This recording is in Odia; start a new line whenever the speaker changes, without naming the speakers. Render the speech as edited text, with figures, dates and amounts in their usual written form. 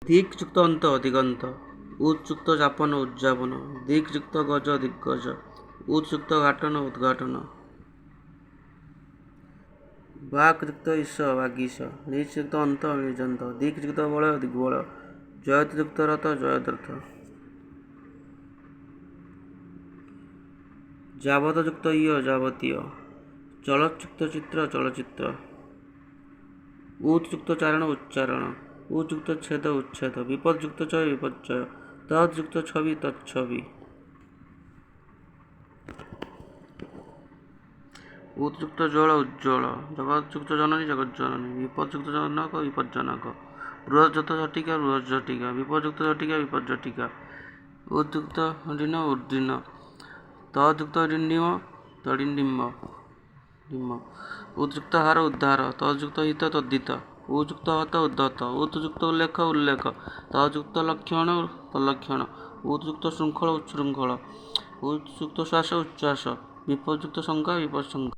ଦିକ୍ ଯୁକ୍ତ ଅନ୍ତ ଦିଗନ୍ତ, ଉତ୍ ଯୁକ୍ତ ଚାପନ ଉଜ୍ଜାପନ, ଦିକ୍ ଯୁକ୍ତ ଗଜ ଦିଗ୍ଗଜ, ଉତ୍ ଯୁକ୍ତ ଘାଟନ ଉଦ୍ଘାଟନ। ବାକ୍ ଯୁକ୍ତ ଈଶ ବାଗୀଶ, ଣିଚ୍ ଯୁକ୍ତ ଅନ୍ତ ନିଜନ୍ତ, ଦିକ୍ ଯୁକ୍ତ ବଳୟ ଦିଗ୍ବଳୟ, ଜୟତ୍ ଯୁକ୍ତ ରଥ ଜୟଦ୍ରଥ। ଯାବତ ଯୁକ୍ତ ଇୟ ଯାବତୀୟ, ଚଳତ୍ ଯୁକ୍ତ ଚିତ୍ର ଚଳଚ୍ଚିତ୍ର, ଉତ୍ ଯୁକ୍ତ ଚାରଣ ଉଚ୍ଚାରଣ, ଉତ୍ ଯୁକ୍ତ ଚ୍ଛେଦ ଉଚ୍ଛେଦ, ବିପଦ୍ ଯୁକ୍ତ ଚୟ ବିପର୍ଯ୍ୟୟ, ତତ୍ ଯୁକ୍ତ ଛବି ତଚ୍ଛବି। ଉତ୍ ଯୁକ୍ତ ଜ୍ୱଳ ଉଜ୍ଜ୍ୱଳ, ଜଗତ୍ ଯୁକ୍ତ ଜନନୀ ଜଗଜ୍ଜନନୀ, ବିପଦ୍ ଯୁକ୍ତ ଜନକ ବିପଜ୍ଜନକ, ବୃହତ୍ ଯୁକ୍ତ ଝଟିକା ବୃହତ୍ ଝଟିକା, ବିପଦ୍ ଯୁକ୍ତ ଝଟିକା ବିପଦ୍ ଝଟିକା, ଉତ୍ ଯୁକ୍ତ ଡ଼ିନ ଉଦ୍ଦିନ, ତତ୍ ଯୁକ୍ତ ଡ଼ିଣ୍ଡିମ ତଡ଼ିଣ୍ଡିମ, ଉତ୍ ଯୁକ୍ତ ହାର ଉଦ୍ଧାର, ତତ୍ ଯୁକ୍ତ ହିତ ତଦ୍ଧିତ, ଉତ୍ ଯୁକ୍ତ ହତ ଉଦ୍ଧତ, ଉତ୍ ଯୁକ୍ତ ଉଲ୍ଲେଖ ଉଲ୍ଲେଖ, ତତ୍ ଯୁକ୍ତ ଲକ୍ଷଣ ତଲ୍ଲକ୍ଷଣ, ଉତ୍ ଯୁକ୍ତ ଶୃଙ୍ଖଳ ଉଚ୍ଛୃଙ୍ଖଳ, ଉତ୍ ଯୁକ୍ତ ଶ୍ୱାସ ଉଚ୍ଛ୍ୱାସ, ବିପଦ୍ ଯୁକ୍ତ ଶଙ୍କା ବିପତ୍ସଙ୍କା।